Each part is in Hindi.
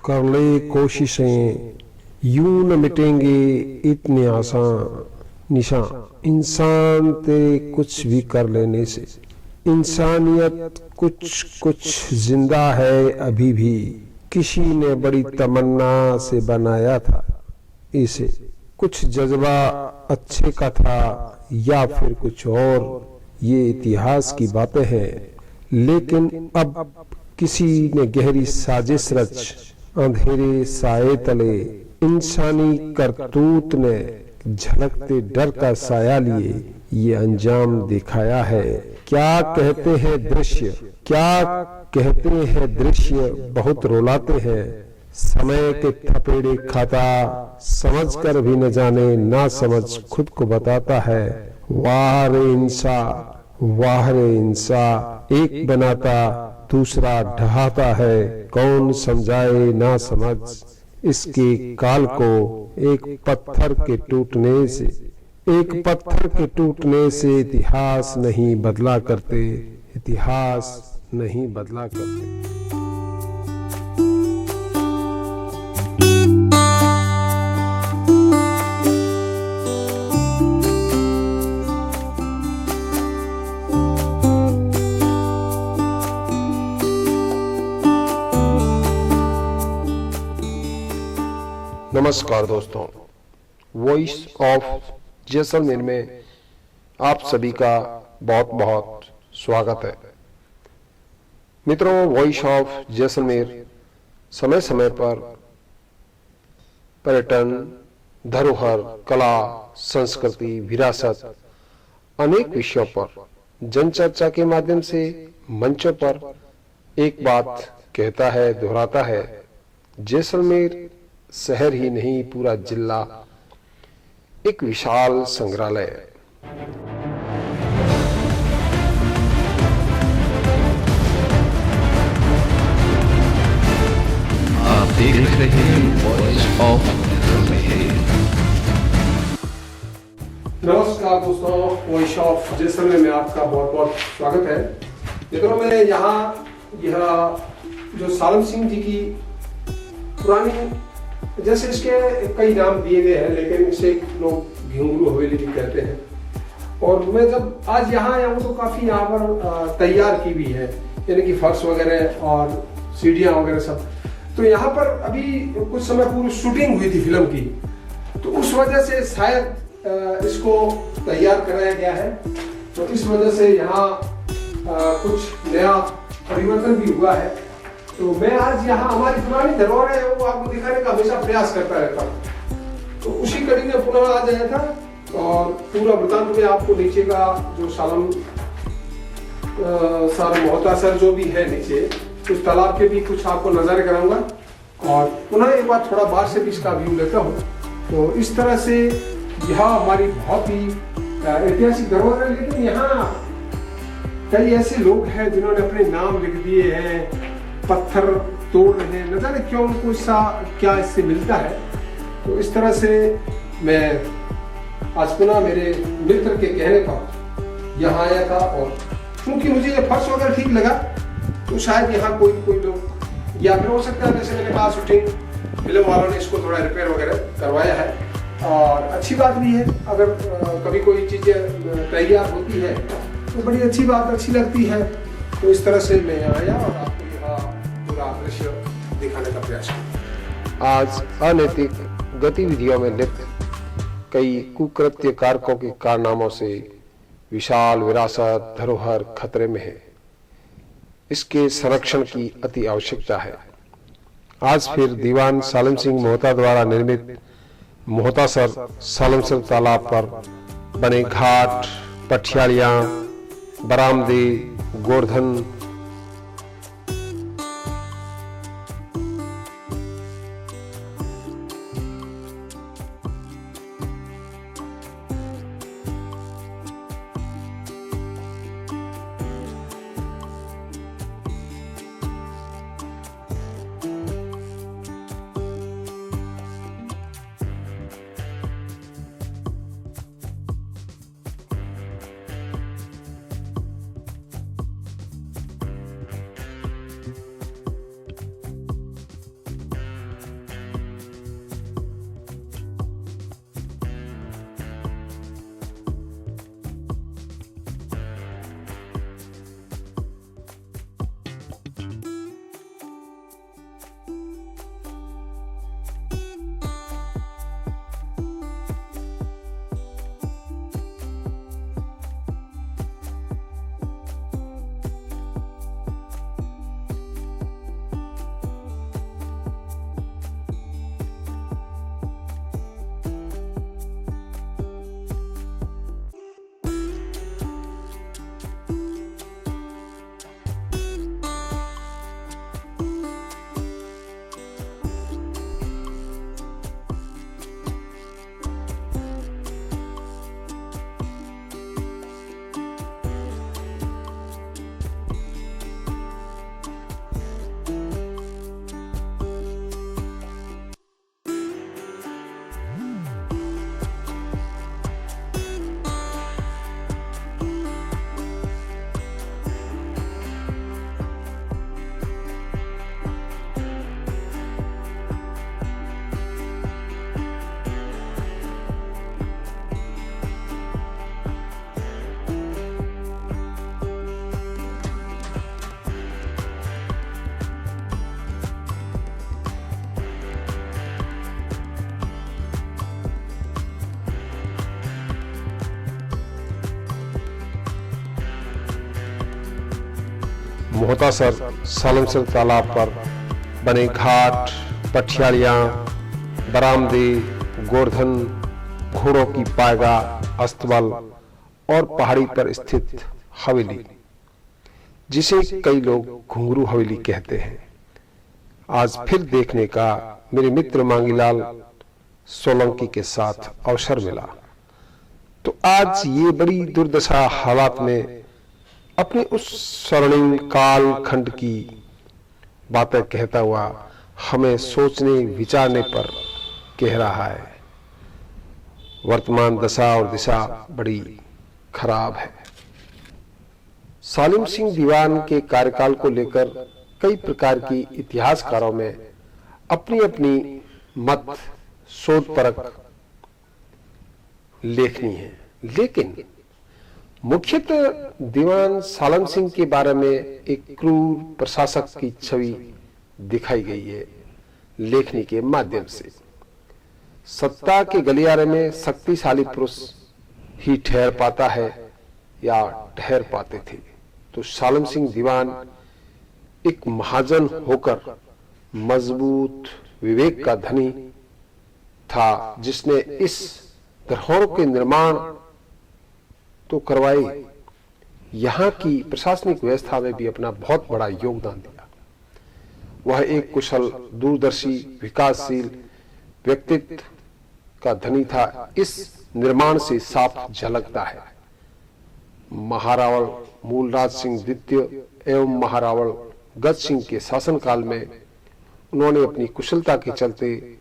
कर ले कोशिशें, यूं न मिटेंगे इतने आसान निशान। इंसान तेरे कुछ भी कर लेने से, इंसानियत कुछ कुछ जिंदा है अभी भी। किसी ने बड़ी तमन्ना से बनाया था इसे, कुछ जज्बा अच्छे का था या फिर कुछ और, ये इतिहास की बातें हैं। लेकिन अब किसी ने गहरी साजिश रच, अंधेरे साए तले इंसानी करतूत ने झलकते डर का साया लिए ये अंजाम दिखाया है। क्या कहते हैं दृश्य, क्या कहते हैं दृश्य बहुत रुलाते हैं। समय के थपेड़े खाता, समझ कर भी न जाने ना समझ खुद को बताता है। वाह रे इंसा, वाह रे इंसा, एक बनाता दूसरा ढहाता है। कौन समझाए ना समझ इसके काल को, एक पत्थर के टूटने से, एक पत्थर के टूटने से इतिहास नहीं बदला करते, इतिहास नहीं बदला करते। नमस्कार दोस्तों, वॉइस ऑफ जैसलमेर में आप सभी का बहुत बहुत स्वागत है। मित्रों, वॉइस ऑफ जैसलमेर समय समय पर पर्यटन, धरोहर, कला, संस्कृति, विरासत अनेक विषयों पर जनचर्चा के माध्यम से मंचों पर एक बात कहता है, दोहराता है। जैसलमेर शहर ही नहीं, पूरा जिला एक विशाल संग्रहालय है। आप देख रहे हैं वॉइस ऑफ जैसलमेर। नमस्कार दोस्तों, वॉइस ऑफ जैसलमेर में आपका बहुत बहुत स्वागत है। मित्रों, मैं यहाँ यह जो सालम सिंह जी की पुरानी, जैसे इसके कई नाम दिए गए हैं लेकिन इसे लोग घुंघरू हवेली भी कहते हैं। और मैं जब आज यहाँ आया हूँ तो काफी यहाँ पर तैयार की भी है, यानी कि फर्श वगैरह और सीढ़ियाँ वगैरह सब। तो यहाँ पर अभी कुछ समय पूर्व शूटिंग हुई थी फिल्म की, तो उस वजह से शायद इसको तैयार कराया गया है। तो इस वजह से यहाँ कुछ नया परिवर्तन भी हुआ है। तो मैं आज यहाँ हमारी पुरानी धरोहर है वो आपको दिखाने का हमेशा प्रयास करता रहता हूँ। तो उसी कड़ी में पुनः आज आया था और पूरा वृतांत में आपको नीचे का जो सालम मोहता सर जो भी है नीचे, उस तालाब के भी कुछ आपको नजारे कराऊंगा और पुनः एक बार थोड़ा बाहर से भी इसका व्यू लेता हूँ। तो इस तरह से यह हमारी बहुत ही ऐतिहासिक धरोहर है। लेकिन यहाँ कई ऐसे लोग हैं जिन्होंने अपने नाम लिख दिए हैं, पत्थर तोड़ रहे हैं, न जाने क्यों उनको क्या इससे मिलता है। तो इस तरह से मैं आज पुनः मेरे मित्र के कहने पर यहाँ आया था और क्योंकि मुझे ये फर्श वगैरह ठीक लगा तो शायद यहाँ कोई लोग, या फिर हो सकता है जैसे मैंने कहा शूटिंग फिल्म वालों ने इसको थोड़ा रिपेयर वगैरह करवाया है। और अच्छी बात भी है, अगर कभी कोई चीज़ें तैयार होती है तो बड़ी अच्छी बात, अच्छी लगती है। तो इस तरह से मैं आया और आपको पूरा दृश्य दिखाने का प्रयास किया। आज अनैतिक गतिविधियों में लिप्त कई कुकृत्य कारकों के कारनामों से विशाल विरासत धरोहर खतरे में है। इसके संरक्षण की अति आवश्यकता है। आज फिर दीवान सालम सिंह मोहता द्वारा निर्मित मोहतासर सालमसर तालाब पर बने घाट, पठियालियां, बरामदे, गोवर्धन, मोहतासर सालमसर तालाब पर बने घाट, पठियालियाँ, बरामदे, गोवर्धन, घोड़ों की पायगा, अस्तबल और पहाड़ी पर स्थित हवेली, जिसे कई लोग घुंघरू हवेली कहते हैं, आज फिर देखने का मेरे मित्र मांगीलाल सोलंकी के साथ अवसर मिला। तो आज ये बड़ी दुर्दशा हालात में अपने उस स्वर्णिम काल खंड की बातें कहता हुआ हमें सोचने विचारने पर कह रहा है। वर्तमान दशा और दिशा बड़ी खराब है। सालिम सिंह दीवान के कार्यकाल को लेकर कई प्रकार की इतिहासकारों में अपनी अपनी मत शोधपरक लेखनी है, लेकिन मुख्यतः दीवान सालम सिंह के बारे में एक क्रूर प्रशासक की छवि दिखाई गई है लेखनी के माध्यम से। सत्ता के गलियारे में शक्तिशाली पुरुष ही ठहर पाता है या ठहर पाते थे, तो सालम सिंह दीवान एक महाजन होकर मजबूत विवेक का धनी था, जिसने इस धरोहर के निर्माण तो करवाए, यहाँ की प्रशासनिक व्यवस्था में भी अपना बहुत बड़ा योगदान दिया। वह एक कुशल, दूरदर्शी, विकासशील व्यक्तित्व का धनी था। इस निर्माण से साफ झलकता है। महारावल मूलराज सिंह द्वितीय एवं महारावल गज सिंह के शासनकाल में उन्होंने अपनी कुशलता के चलते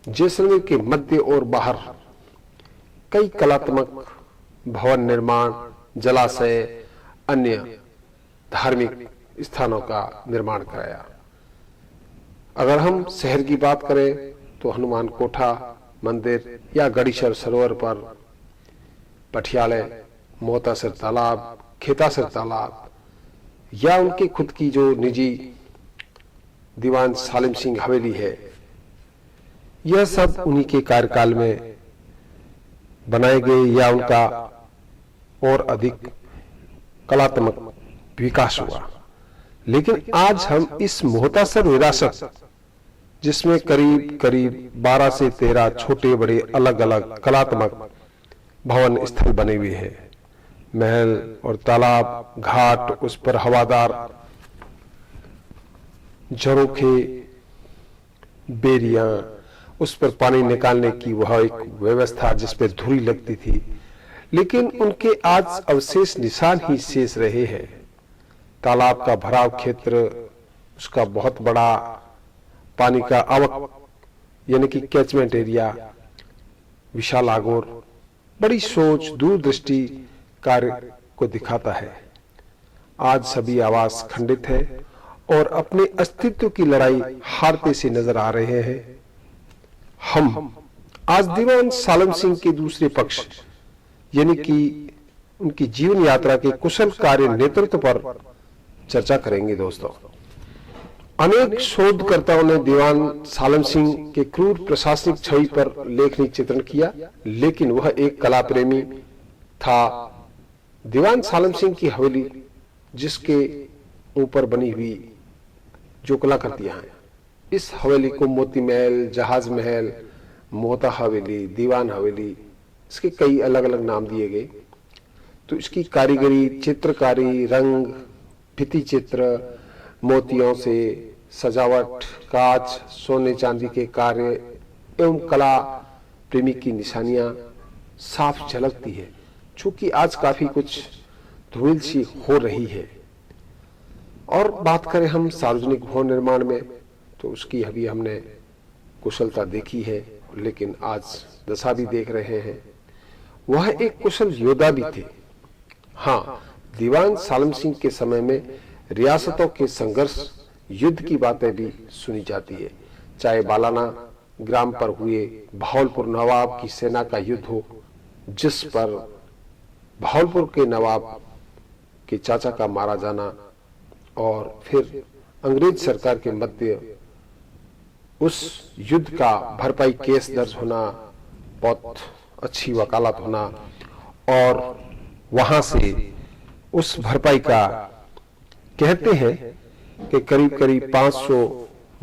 जैसलमेर के मध्य और बाहर कई कलात्मक भवन निर्माण, जलाशय, अन्य धार्मिक स्थानों का निर्माण कराया। अगर हम शहर की बात करें तो हनुमान कोठा मंदिर या गढ़ीसर सरोवर पर, पठियाले, मोहतासर तालाब, खेतासर तालाब या उनकी खुद की जो निजी दीवान सालिम सिंह हवेली है, यह सब उन्हीं के कार्यकाल में बनाए गए या उनका और अधिक कलात्मक विकास हुआ। लेकिन आज हम इस मोहतासर विरासत, जिसमें करीब करीब 12 से 13 छोटे बड़े अलग अलग कलात्मक भवन स्थल बने हुए हैं, महल और तालाब, घाट, उस पर हवादार झरोखे, बेरियां, उस पर पानी निकालने की वह एक व्यवस्था जिस पर धुरी लगती थी, लेकिन उनके आज अवशेष निशान ही शेष रहे हैं। तालाब का भराव क्षेत्र, उसका बहुत बड़ा पानी का आवक यानी कि कैचमेंट एरिया, विशाल आगोर, बड़ी सोच, दूरदृष्टि कार्य को दिखाता है। आज सभी आवास खंडित है और अपने अस्तित्व की लड़ाई हारते से नजर आ रहे हैं। हम आज दीवान सालम सिंह के दूसरे पक्ष यानी कि उनकी जीवन यात्रा के कुशल कार्य नेतृत्व पर चर्चा करेंगे। दोस्तों, अनेक शोधकर्ताओं ने दीवान सालम सिंह के क्रूर प्रशासनिक छवि पर लेखनी चित्रण किया, लेकिन वह एक कला प्रेमी था। दीवान सालम सिंह की हवेली, जिसके ऊपर बनी हुई जो कलाकृतियां हैं, इस हवेली को मोती महल, जहाज महल, मोहता हवेली, दीवान हवेली, इसके कई अलग अलग नाम दिए गए। तो इसकी कारीगरी, चित्रकारी, रंग, भित्ति चित्र, मोतियों से सजावट, कांच, सोने चांदी के कार्य एवं कला प्रेमी की निशानियां साफ झलकती है, चूंकि आज काफी कुछ धूल सी हो रही है। और बात करें हम सार्वजनिक भवन निर्माण में, तो उसकी अभी हमने कुशलता देखी है, लेकिन आज दशा भी देख रहे हैं। वह एक कुशल योद्धा भी थे। हाँ, दीवान सालम सिंह के समय में रियासतों के संघर्ष, युद्ध की बातें भी सुनी जाती है, चाहे बालाना ग्राम पर हुए भावलपुर नवाब की सेना का युद्ध हो, जिस पर भावलपुर के नवाब के चाचा का मारा जाना और फिर अंग्रेज सरकार के मध्य उस युद्ध का भरपाई केस दर्ज होना, बहुत अच्छी वकालत होना और वहां से उस भरपाई का कहते हैं कि करीब करीब 500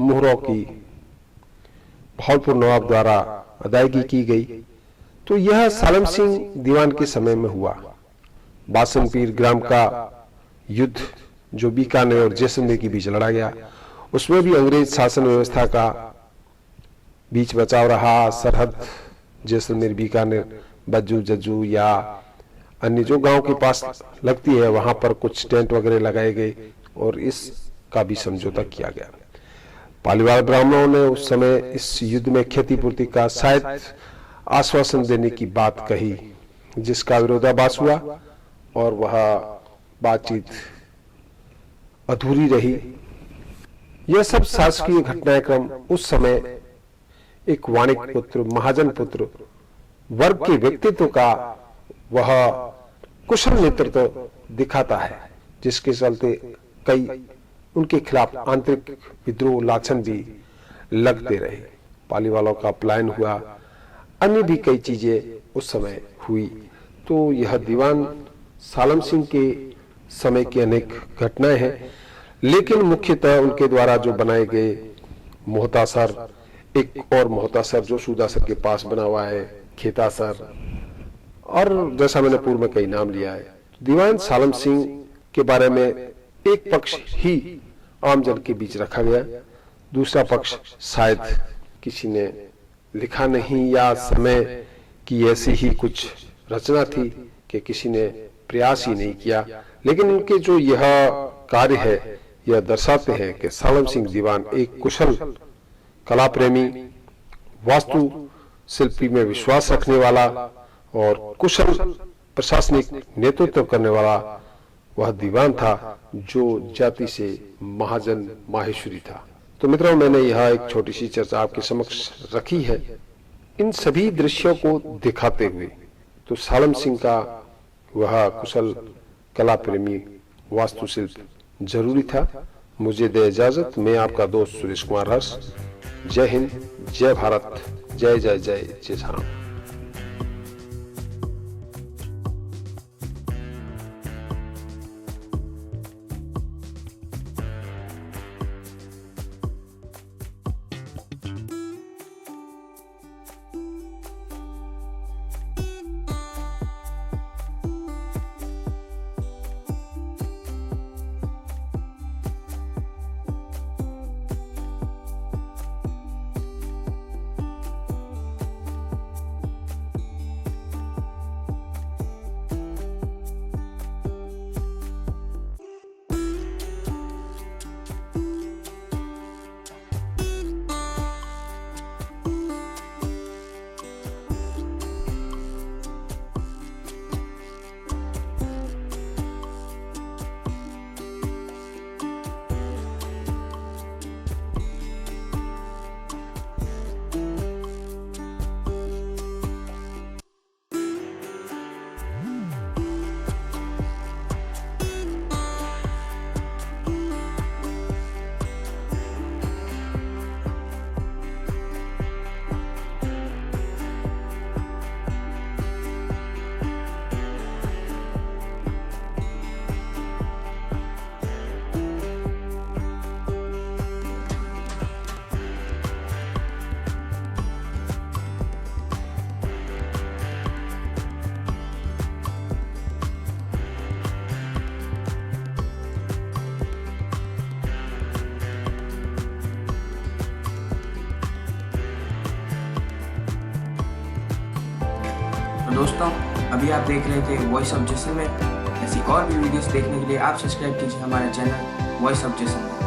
मुहरों की भावलपुर नवाब द्वारा अदायगी की गई। तो यह सालम सिंह दीवान के समय में हुआ। बासन पीर ग्राम का युद्ध जो बीकानेर और जैसलमेर के बीच लड़ा गया, उसमें भी अंग्रेज शासन व्यवस्था का बीच बचाव रहा। सरहद जैसलमेर बीकानेर बज्जू जज्जू या अन्य जो गांव के पास लगती है, वहां पर कुछ टेंट वगैरह लगाए गए और इसका भी समझौता किया गया। पालीवाल ब्राह्मणों ने उस समय इस युद्ध में क्षतिपूर्ति का शायद आश्वासन देने की बात कही, जिसका विरोधाभास हुआ और वह बातचीत अधूरी रही। यह सब शासकीय घटनाक्रम उस समय एक वाणिक पुत्र, महाजन पुत्र वर्ग के व्यक्तित्व का वह कुशल नेतृत्व दिखाता है, जिसके चलते कई उनके खिलाफ आंतरिक विद्रोह लाछन भी लगते रहे। पाली वालों का पलायन हुआ, अन्य भी कई चीजें उस समय हुई। तो यह दीवान सालम सिंह के समय की अनेक घटनाएं हैं, लेकिन मुख्यतः उनके द्वारा जो बनाए गए मोहतासर, एक और मोहतासर जो सूदासर के पास बना हुआ है, खेतासर, और जैसा मैंने पूर्व में कई नाम लिया है। दीवान सालम सिंह के बारे में एक पक्ष ही आम जन के बीच रखा गया, दूसरा पक्ष शायद किसी ने लिखा नहीं या समय की ऐसी ही कुछ रचना थी कि किसी ने प्रयास ही नहीं किया। लेकिन इनके जो यह कार्य है यह दर्शाते हैं कि सालम सिंह दीवान एक कुशल कला प्रेमी, वास्तु शिल्पी में विश्वास रखने वाला और कुशल प्रशासनिक नेतृत्व करने वाला वह दीवान था जो जाति से महाजन माहेश्वरी था। तो मित्रों, मैंने यह एक छोटी सी चर्चा आपके समक्ष रखी है इन सभी दृश्यों को दिखाते हुए। तो सालम सिंह का वह कुशल कला प्रेमी वास्तुशिल्प जरूरी था। मुझे दे इजाजत, मैं आपका दोस्त सुरेश कुमार हर्ष। जय हिंद, जय भारत, जय जय जय जय श्याम। दोस्तों, अभी आप देख रहे थे वॉइस ऑफ जैसलमेर। ऐसी और भी वीडियोस देखने के लिए आप सब्सक्राइब कीजिए हमारे चैनल वॉइस ऑफ जैसलमेर।